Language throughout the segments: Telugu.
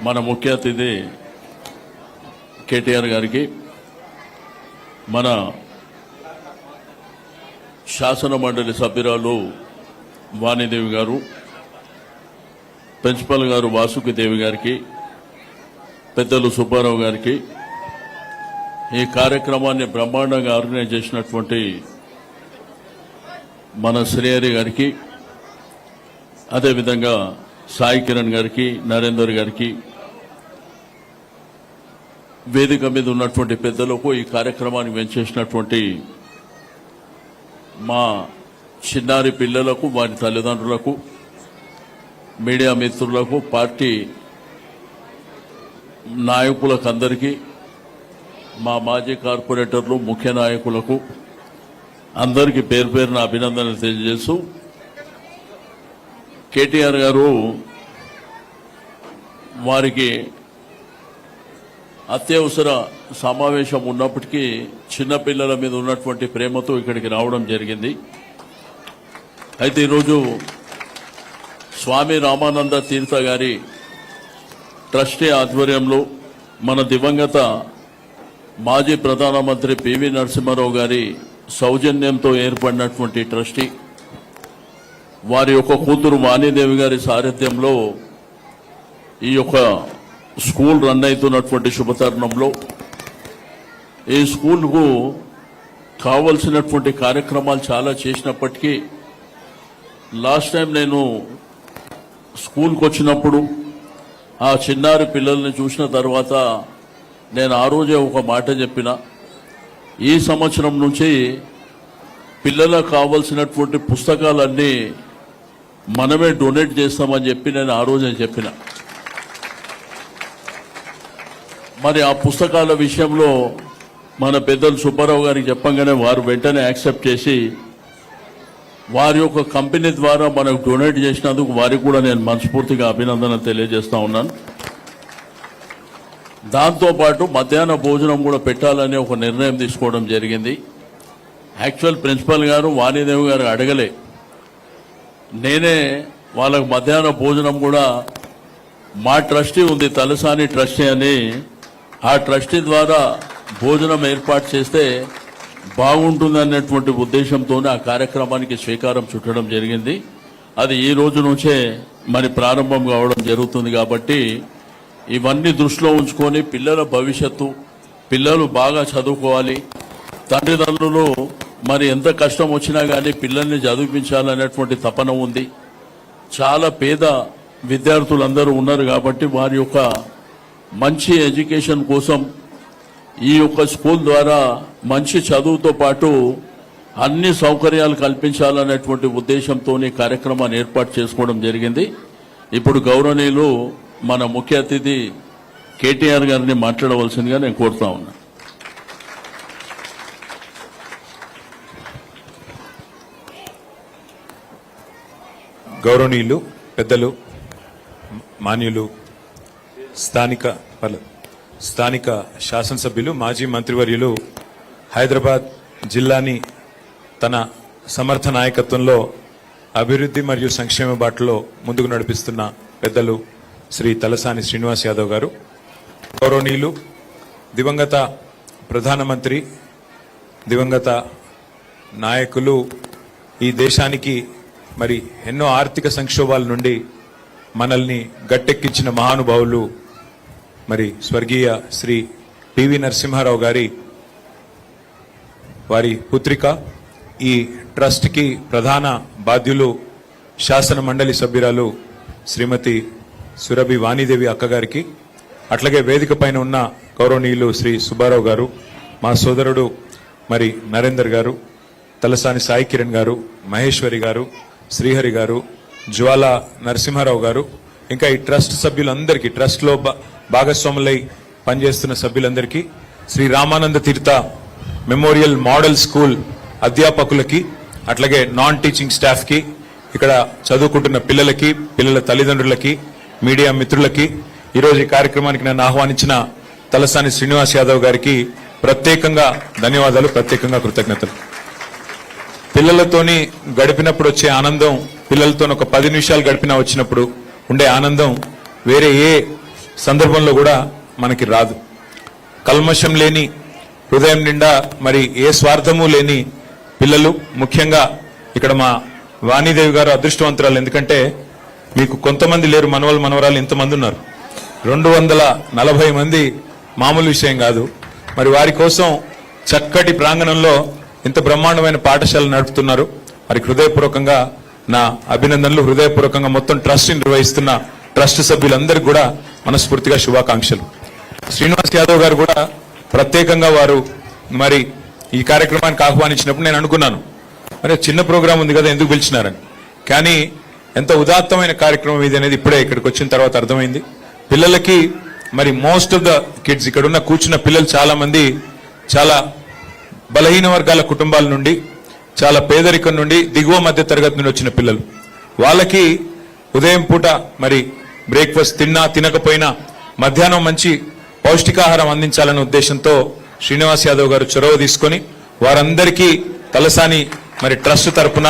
మన ముఖ్య అతిథి కేటీఆర్ గారికి, మన శాసన మండలి సభ్యురాలు వాణిదేవి గారు, ప్రిన్సిపల్ గారు వాసుకి దేవి గారికి, పెద్దలు సుబ్బారావు గారికి, ఈ కార్యక్రమాన్ని బ్రహ్మాండంగా ఆర్గనైజ్ చేసినటువంటి మన శ్రీహరి గారికి, అదేవిధంగా సాయి కిరణ్ గారికి, నరేందర్ గారికి, వేదిక మీద ఉన్నటువంటి పెద్దలకు, ఈ కార్యక్రమాన్ని వెంచేసినటువంటి మా చిన్నారి పిల్లలకు, వారి తల్లిదండ్రులకు, మీడియా మిత్రులకు, పార్టీ నాయకులకు అందరికీ, మా మాజీ కార్పొరేటర్లు, ముఖ్య నాయకులకు అందరికీ పేరు పేరున అభినందనలు తెలియజేస్తూ, కేటీఆర్ గారు వారికి అత్యవసర సమావేశం ఉన్నప్పటికీ చిన్నపిల్లల మీద ఉన్నటువంటి ప్రేమతో ఇక్కడికి రావడం జరిగింది. అయితే ఈరోజు స్వామి రామానంద తీర్థ గారి ట్రస్టీ ఆధ్వర్యంలో మన దివంగత మాజీ ప్రధానమంత్రి పివి నరసింహారావు గారి సౌజన్యంతో ఏర్పడినటువంటి ట్రస్టీ, వారి యొక్క కూతురు వాణిదేవి గారి సారథ్యంలో ఈ యొక్క స్కూల్ రన్ అవుతున్నటువంటి శుభతరుణంలో ఈ స్కూల్కు కావలసినటువంటి కార్యక్రమాలు చాలా చేసినప్పటికీ లాస్ట్ టైం నేను స్కూల్కి వచ్చినప్పుడు ఆ చిన్నారి పిల్లల్ని చూసిన తర్వాత నేను ఆ రోజే ఒక మాట చెప్పిన, ఈ సంవత్సరం నుంచి పిల్లలకు కావలసినటువంటి పుస్తకాలన్నీ మనమే డొనేట్ చేస్తామని చెప్పి నేను ఆ రోజే చెప్పిన. మరి ఆ పుస్తకాల విషయంలో మన పెద్దలు సుబ్బారావు గారికి చెప్పంగానే వారు వెంటనే యాక్సెప్ట్ చేసి వారి యొక్క కంపెనీ ద్వారా మనకు డొనేట్ చేసినందుకు వారికి కూడా నేను మనస్ఫూర్తిగా అభినందన తెలియజేస్తా ఉన్నాను. దాంతోపాటు మధ్యాహ్న భోజనం కూడా పెట్టాలని ఒక నిర్ణయం తీసుకోవడం జరిగింది. యాక్చువల్ ప్రిన్సిపల్ గారు వాణిదేవి గారు అడగలే, నేనే వాళ్ళకు మధ్యాహ్న భోజనం కూడా మా ట్రస్టీ ఉంది తలసాని ట్రస్టీ అని, ఆ ట్రస్టీ ద్వారా భోజనం ఏర్పాటు చేస్తే బాగుంటుందనేటువంటి ఉద్దేశంతోనే ఆ కార్యక్రమానికి శ్రీకారం చుట్టడం జరిగింది. అది ఈ రోజు నుంచే మరి ప్రారంభం కావడం జరుగుతుంది. కాబట్టి ఇవన్నీ దృష్టిలో ఉంచుకొని పిల్లల భవిష్యత్తు, పిల్లలు బాగా చదువుకోవాలి, తల్లిదండ్రులు మరి ఎంత కష్టం వచ్చినా కానీ పిల్లల్ని చదివించాలనేటువంటి తపన ఉంది. చాలా పేద విద్యార్థులందరూ ఉన్నారు కాబట్టి వారి యొక్క మంచి ఎడ్యుకేషన్ కోసం ఈ యొక్క స్కూల్ ద్వారా మంచి చదువుతో పాటు అన్ని సౌకర్యాలు కల్పించాలనేటువంటి ఉద్దేశంతో ఈ కార్యక్రమాన్ని ఏర్పాటు చేసుకోవడం జరిగింది. ఇప్పుడు గౌరవనీయులు మన ముఖ్య అతిథి కేటీఆర్ గారిని మాట్లాడవలసిందిగా నేను కోరుతా ఉన్నా. గౌరవనీయులు, పెద్దలు, మాన్యులు, స్థానిక శాసనసభ్యులు, మాజీ మంత్రివర్యులు, హైదరాబాద్ జిల్లాని తన సమర్థ నాయకత్వంలో అభివృద్ధి మరియు సంక్షేమ బాటలో ముందుకు నడిపిస్తున్న పెద్దలు శ్రీ తలసాని శ్రీనివాస్ యాదవ్ గారు, గౌరవనీయులు, దివంగత ప్రధానమంత్రి, దివంగత నాయకులు, ఈ దేశానికి మరి ఎన్నో ఆర్థిక సంక్షోభాల నుండి మనల్ని గట్టెక్కించిన మహానుభావులు మరి స్వర్గీయ శ్రీ పివి నరసింహారావు గారి వారి పుత్రిక, ఈ ట్రస్ట్కి ప్రధాన బాధ్యులు శాసన మండలి సభ్యురాలు శ్రీమతి సురభి వాణిదేవి అక్కగారికి, అట్లాగే వేదిక పైన ఉన్న గౌరవనీయులు శ్రీ సుబ్బారావు గారు, మా సోదరుడు మరి నరేందర్ గారు, తలసాని సాయి కిరణ్ గారు, మహేశ్వరి గారు, శ్రీహరి గారు, జ్వాలా నరసింహారావు గారు, ఇంకా ఈ ట్రస్ట్ సభ్యులందరికీ, ట్రస్ట్లో భాగస్వాములై పనిచేస్తున్న సభ్యులందరికీ, శ్రీ రామానంద తీర్థ మెమోరియల్ మోడల్ స్కూల్ అధ్యాపకులకి, అట్లాగే నాన్ టీచింగ్ స్టాఫ్ కి, ఇక్కడ చదువుకుంటున్న పిల్లలకి, పిల్లల తల్లిదండ్రులకి, మీడియా మిత్రులకి, ఈరోజు ఈ కార్యక్రమానికి నన్ను ఆహ్వానించిన తలసాని శ్రీనివాస్ యాదవ్ గారికి ప్రత్యేకంగా ధన్యవాదాలు, ప్రత్యేకంగా కృతజ్ఞతలు. పిల్లలతోని గడిపినప్పుడు వచ్చే ఆనందం, పిల్లలతో ఒక 10 నిమిషాలు గడిపినా వచ్చినప్పుడు ఉండే ఆనందం వేరే ఏ సందర్భంలో కూడా మనకి రాదు. కల్మషం లేని హృదయం నిండా మరి ఏ స్వార్థము లేని పిల్లలు, ముఖ్యంగా ఇక్కడ మా వాణీదేవి గారు అదృష్టవంతురాలు. ఎందుకంటే మీకు కొంతమంది లేరు, మనవలు మనవరాలు ఇంతమంది ఉన్నారు. 240 మంది మామూలు విషయం కాదు. మరి వారి కోసం చక్కటి ప్రాంగణంలో ఇంత బ్రహ్మాండమైన పాఠశాల నడుపుతున్నారు. వారికి హృదయపూర్వకంగా నా అభినందనలు. హృదయపూర్వకంగా మొత్తం ట్రస్ట్ నిర్వహిస్తున్న ట్రస్ట్ సభ్యులందరికీ కూడా మనస్ఫూర్తిగా శుభాకాంక్షలు. శ్రీనివాస్ యాదవ్ గారు కూడా ప్రత్యేకంగా వారు మరి ఈ కార్యక్రమానికి ఆహ్వానించినప్పుడు నేను అనుకున్నాను, మరి చిన్న ప్రోగ్రాం ఉంది కదా ఎందుకు పిలిచినారని. కానీ ఎంత ఉదాత్తమైన కార్యక్రమం ఇది అనేది ఇప్పుడే ఇక్కడికి వచ్చిన తర్వాత అర్థమైంది. పిల్లలకి మరి మోస్ట్ ఆఫ్ ద కిడ్స్ ఇక్కడ ఉన్న కూర్చున్న పిల్లలు చాలా మంది చాలా బలహీన వర్గాల కుటుంబాల నుండి, చాలా పేదరికం నుండి, దిగువ మధ్య తరగతి నుండి వచ్చిన పిల్లలు. వాళ్ళకి ఉదయం పూట మరి బ్రేక్ఫాస్ట్ తిన్నా తినకపోయినా మధ్యాహ్నం మంచి పౌష్టికాహారం అందించాలనే ఉద్దేశంతో శ్రీనివాస్ యాదవ్ గారు చొరవ తీసుకొని వారందరికీ తలసాని మరి ట్రస్ట్ తరపున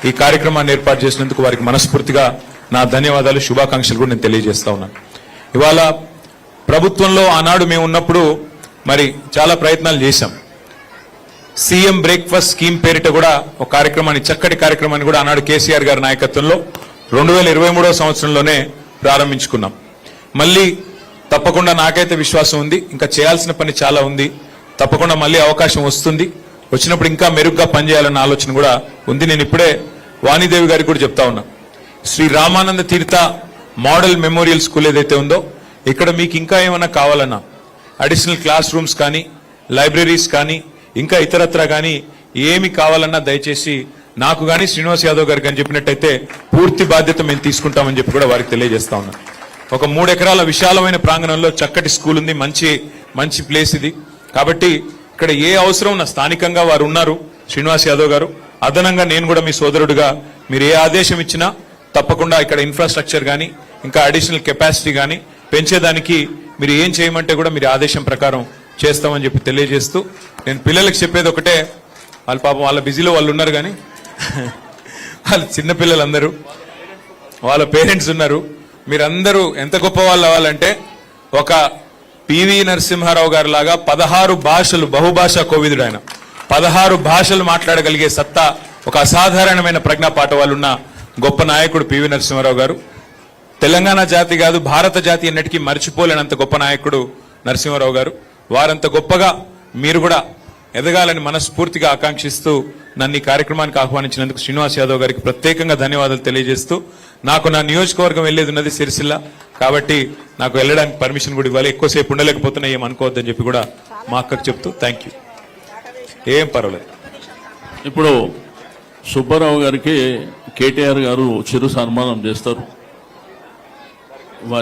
ఈ కార్యక్రమాన్ని ఏర్పాటు చేసినందుకు వారికి మనస్ఫూర్తిగా నా ధన్యవాదాలు, శుభాకాంక్షలు కూడా నేను తెలియజేస్తా ఉన్నాను. ఇవాళ ప్రభుత్వంలో ఆనాడు మేము ఉన్నప్పుడు మరి చాలా ప్రయత్నాలు చేశాం. సీఎం బ్రేక్ఫాస్ట్ స్కీమ్ పేరిట కూడా ఒక కార్యక్రమాన్ని, చక్కటి కార్యక్రమాన్ని కూడా ఆనాడు కేసీఆర్ గారి నాయకత్వంలో 2023 సంవత్సరంలోనే ప్రారంభించుకున్నాం. మళ్ళీ తప్పకుండా నాకైతే విశ్వాసం ఉంది, ఇంకా చేయాల్సిన పని చాలా ఉంది. తప్పకుండా మళ్ళీ అవకాశం వస్తుంది. వచ్చినప్పుడు ఇంకా మెరుగ్గా పనిచేయాలన్న ఆలోచన కూడా ఉంది. నేను ఇప్పుడే వాణీదేవి గారికి కూడా చెప్తా ఉన్నా, శ్రీ రామానంద తీర్థ మోడల్ మెమోరియల్ స్కూల్ ఏదైతే ఉందో ఇక్కడ మీకు ఇంకా ఏమైనా కావాలన్నా అడిషనల్ క్లాస్ రూమ్స్ కానీ, లైబ్రరీస్ కానీ, ఇంకా ఇతరత్రా కానీ ఏమి కావాలన్నా దయచేసి నాకు కానీ శ్రీనివాస్ యాదవ్ గారికి అని చెప్పినట్టయితే పూర్తి బాధ్యత మేము తీసుకుంటామని చెప్పి కూడా వారికి తెలియజేస్తా ఉన్నాం. ఒక 3 ఎకరాల విశాలమైన ప్రాంగణంలో చక్కటి స్కూల్ ఉంది, మంచి ప్లేస్ ఇది. కాబట్టి ఇక్కడ ఏ అవసరం ఉన్న స్థానికంగా వారు ఉన్నారు శ్రీనివాస్ యాదవ్ గారు. అదనంగా నేను కూడా మీ సోదరుడిగా మీరు ఏ ఆదేశం ఇచ్చినా తప్పకుండా ఇక్కడ ఇన్ఫ్రాస్ట్రక్చర్ కానీ, ఇంకా అడిషనల్ కెపాసిటీ కానీ పెంచేదానికి మీరు ఏం చేయమంటే కూడా మీరు ఆదేశం ప్రకారం చేస్తామని చెప్పి తెలియజేస్తూ, నేను పిల్లలకు చెప్పేది ఒకటే, వాళ్ళ పాపం వాళ్ళ బిజీలో వాళ్ళు ఉన్నారు కానీ వాళ్ళ చిన్నపిల్లలందరూ వాళ్ళ పేరెంట్స్ ఉన్నారు. మీరందరూ ఎంత గొప్ప వాళ్ళు అవ్వాలంటే ఒక పివి నరసింహారావు గారి లాగా 16 భాషలు, బహుభాషా కోవిదుడు ఆయన, 16 భాషలు మాట్లాడగలిగే సత్తా, ఒక అసాధారణమైన ప్రజ్ఞాపాఠ వాళ్ళున్న గొప్ప నాయకుడు పివి నరసింహారావు గారు. తెలంగాణ జాతి కాదు, భారత జాతి అన్నిటికీ మర్చిపోలేనంత గొప్ప నాయకుడు నరసింహారావు గారు. వారంత గొప్పగా మీరు కూడా ఎదగాలని మనస్ఫూర్తిగా ఆకాంక్షిస్తూ నన్ను ఈ కార్యక్రమానికి ఆహ్వానించినందుకు శ్రీనివాస్ యాదవ్ గారికి ప్రత్యేకంగా ధన్యవాదాలు తెలియజేస్తూ, నాకు నా నియోజకవర్గం వెళ్లేది ఉన్నది సిరిసిల్ల, కాబట్టి నాకు వెళ్ళడానికి పర్మిషన్ కూడా ఇవ్వాలి. ఎక్కువసేపు ఉండలేకపోతున్నా ఏమనుకోవద్దని చెప్పి కూడా మా అక్కకు చెప్తూ థ్యాంక్ యూ. ఏం పర్వాలేదు. ఇప్పుడు సుబ్బారావు గారికి కేటీఆర్ గారు చిరు సన్మానం చేస్తారు. వారి